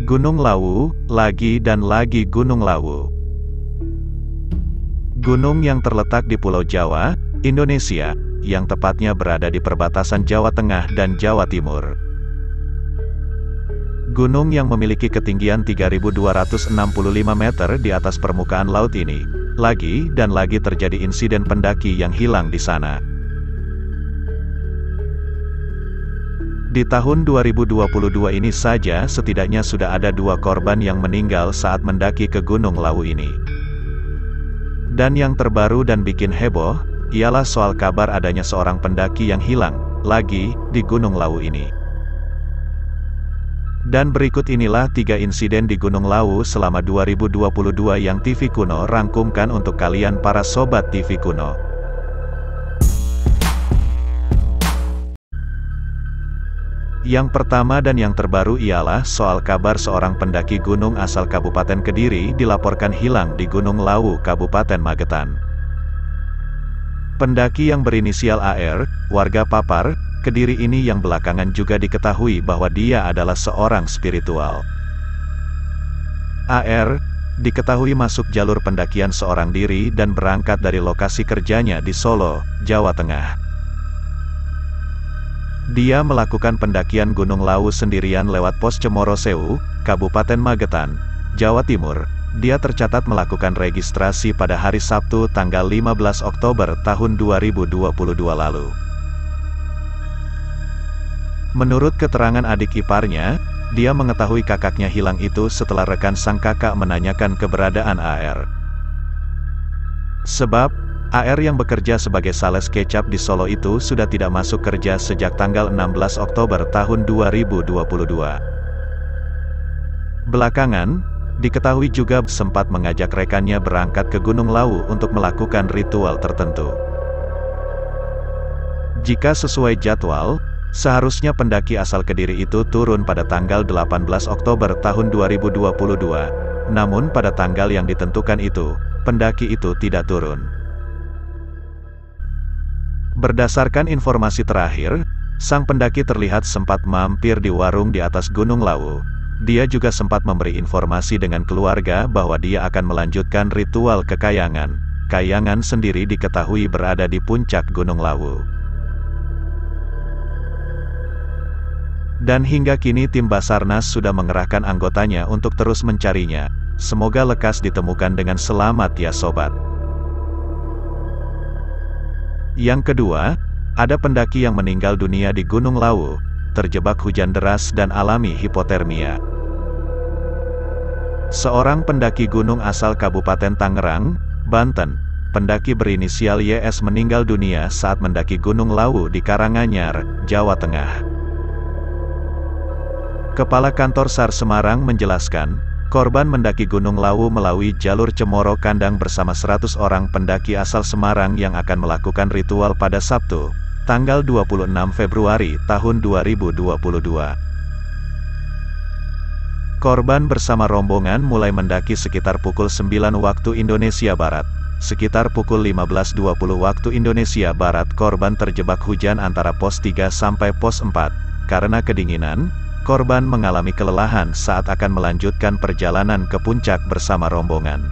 Gunung Lawu, lagi dan lagi Gunung Lawu. Gunung yang terletak di Pulau Jawa, Indonesia, yang tepatnya berada di perbatasan Jawa Tengah dan Jawa Timur. Gunung yang memiliki ketinggian 3.265 meter di atas permukaan laut ini, lagi dan lagi terjadi insiden pendaki yang hilang di sana. Di tahun 2022 ini saja setidaknya sudah ada 2 korban yang meninggal saat mendaki ke Gunung Lawu ini. Dan yang terbaru dan bikin heboh, ialah soal kabar adanya seorang pendaki yang hilang, lagi, di Gunung Lawu ini. Dan berikut inilah 3 insiden di Gunung Lawu selama 2022 yang TV Kuno rangkumkan untuk kalian para sobat TV Kuno. Yang pertama dan yang terbaru ialah soal kabar seorang pendaki gunung asal Kabupaten Kediri dilaporkan hilang di Gunung Lawu, Kabupaten Magetan. Pendaki yang berinisial AR, warga Papar, Kediri ini yang belakangan juga diketahui bahwa dia adalah seorang spiritual. AR diketahui masuk jalur pendakian seorang diri dan berangkat dari lokasi kerjanya di Solo, Jawa Tengah. Dia melakukan pendakian Gunung Lawu sendirian lewat pos Cemoro Sewu, Kabupaten Magetan, Jawa Timur. Dia tercatat melakukan registrasi pada hari Sabtu tanggal 15 Oktober tahun 2022 lalu. Menurut keterangan adik iparnya, dia mengetahui kakaknya hilang itu setelah rekan sang kakak menanyakan keberadaan AR. Sebab, AR yang bekerja sebagai sales kecap di Solo itu sudah tidak masuk kerja sejak tanggal 16 Oktober tahun 2022. Belakangan, diketahui juga sempat mengajak rekannya berangkat ke Gunung Lawu untuk melakukan ritual tertentu. Jika sesuai jadwal, seharusnya pendaki asal Kediri itu turun pada tanggal 18 Oktober tahun 2022, namun pada tanggal yang ditentukan itu, pendaki itu tidak turun. Berdasarkan informasi terakhir, sang pendaki terlihat sempat mampir di warung di atas Gunung Lawu. Dia juga sempat memberi informasi dengan keluarga bahwa dia akan melanjutkan ritual ke Kayangan. Kayangan sendiri diketahui berada di puncak Gunung Lawu. Dan hingga kini tim Basarnas sudah mengerahkan anggotanya untuk terus mencarinya. Semoga lekas ditemukan dengan selamat ya sobat. Yang kedua, ada pendaki yang meninggal dunia di Gunung Lawu, terjebak hujan deras dan alami hipotermia. Seorang pendaki gunung asal Kabupaten Tangerang, Banten, pendaki berinisial YS meninggal dunia saat mendaki Gunung Lawu di Karanganyar, Jawa Tengah. Kepala Kantor SAR Semarang menjelaskan, korban mendaki Gunung Lawu melalui jalur Cemoro Kandang bersama 100 orang pendaki asal Semarang yang akan melakukan ritual pada Sabtu, tanggal 26 Februari tahun 2022. Korban bersama rombongan mulai mendaki sekitar pukul 9 waktu Indonesia Barat. Sekitar pukul 15.20 waktu Indonesia Barat korban terjebak hujan antara pos 3 sampai pos 4. Karena kedinginan, korban mengalami kelelahan saat akan melanjutkan perjalanan ke puncak bersama rombongan.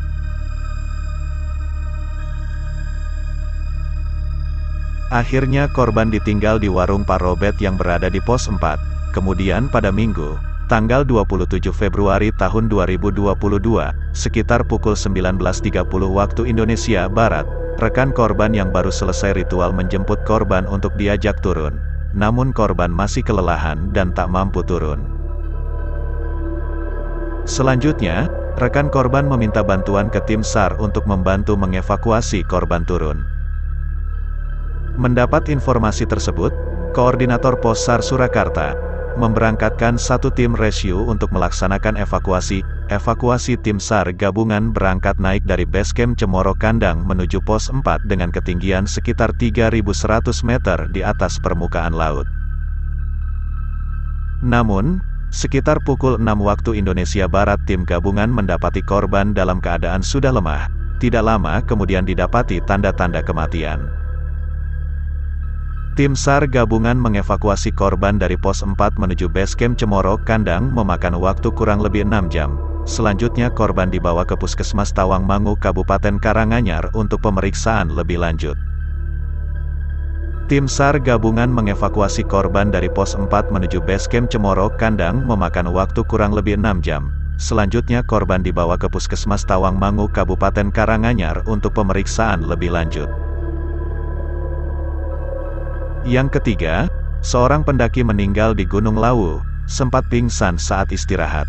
Akhirnya korban ditinggal di warung Pak Robet yang berada di pos 4. Kemudian pada Minggu, tanggal 27 Februari tahun 2022, sekitar pukul 19.30 waktu Indonesia Barat, rekan korban yang baru selesai ritual menjemput korban untuk diajak turun. Namun korban masih kelelahan dan tak mampu turun. Selanjutnya, rekan korban meminta bantuan ke tim SAR untuk membantu mengevakuasi korban turun. Mendapat informasi tersebut, Koordinator Pos SAR Surakarta memberangkatkan satu tim rescue untuk melaksanakan evakuasi. Evakuasi tim SAR gabungan berangkat naik dari basecamp Cemoro Kandang menuju pos 4 dengan ketinggian sekitar 3.100 meter di atas permukaan laut. Namun, sekitar pukul 6 waktu Indonesia Barat tim gabungan mendapati korban dalam keadaan sudah lemah. Tidak lama kemudian didapati tanda-tanda kematian. Tim SAR gabungan mengevakuasi korban dari pos 4 menuju base camp Cemoro Kandang memakan waktu kurang lebih 6 jam. Selanjutnya korban dibawa ke Puskesmas Tawangmangu Kabupaten Karanganyar untuk pemeriksaan lebih lanjut. Tim SAR gabungan mengevakuasi korban dari pos 4 menuju base camp Cemoro Kandang memakan waktu kurang lebih 6 jam. Selanjutnya korban dibawa ke Puskesmas Tawangmangu Kabupaten Karanganyar untuk pemeriksaan lebih lanjut. Yang ketiga, seorang pendaki meninggal di Gunung Lawu, sempat pingsan saat istirahat.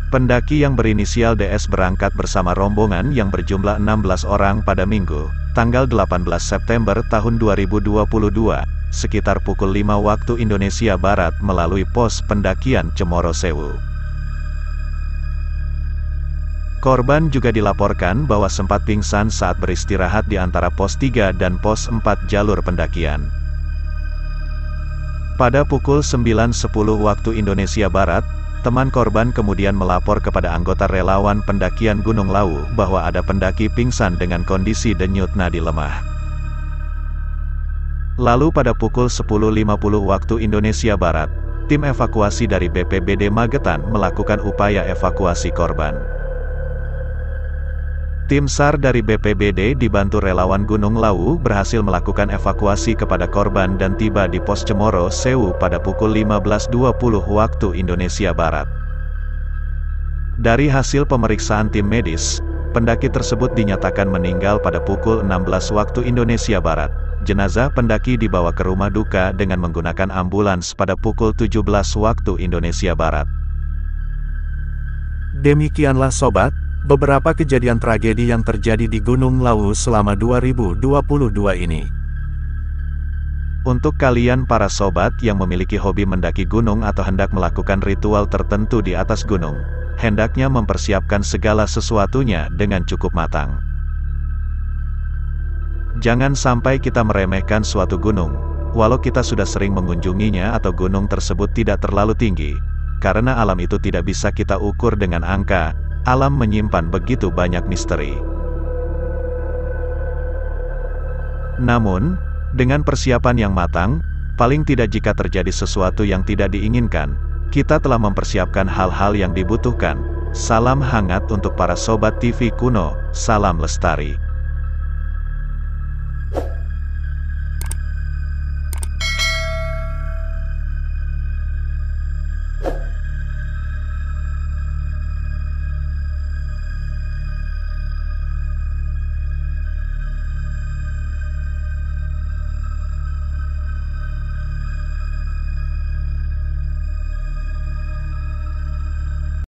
Pendaki yang berinisial DS berangkat bersama rombongan yang berjumlah 16 orang pada Minggu, tanggal 18 September tahun 2022, sekitar pukul 5 waktu Indonesia Barat melalui pos pendakian Cemoro Sewu. Korban juga dilaporkan bahwa sempat pingsan saat beristirahat di antara pos 3 dan pos 4 jalur pendakian. Pada pukul 9.10 waktu Indonesia Barat, teman korban kemudian melapor kepada anggota relawan pendakian Gunung Lawu bahwa ada pendaki pingsan dengan kondisi denyut nadi lemah. Lalu pada pukul 10.50 waktu Indonesia Barat, tim evakuasi dari BPBD Magetan melakukan upaya evakuasi korban. Tim SAR dari BPBD dibantu relawan Gunung Lawu berhasil melakukan evakuasi kepada korban dan tiba di pos Cemoro Sewu pada pukul 15.20 waktu Indonesia Barat. Dari hasil pemeriksaan tim medis, pendaki tersebut dinyatakan meninggal pada pukul 16 waktu Indonesia Barat. Jenazah pendaki dibawa ke rumah duka dengan menggunakan ambulans pada pukul 17 waktu Indonesia Barat. Demikianlah sobat, beberapa kejadian tragedi yang terjadi di Gunung Lawu selama 2022 ini. Untuk kalian para sobat yang memiliki hobi mendaki gunung atau hendak melakukan ritual tertentu di atas gunung, hendaknya mempersiapkan segala sesuatunya dengan cukup matang. Jangan sampai kita meremehkan suatu gunung, walau kita sudah sering mengunjunginya atau gunung tersebut tidak terlalu tinggi, karena alam itu tidak bisa kita ukur dengan angka. Alam menyimpan begitu banyak misteri. Namun, dengan persiapan yang matang, paling tidak jika terjadi sesuatu yang tidak diinginkan, kita telah mempersiapkan hal-hal yang dibutuhkan. Salam hangat untuk para sobat TV kuno, salam lestari.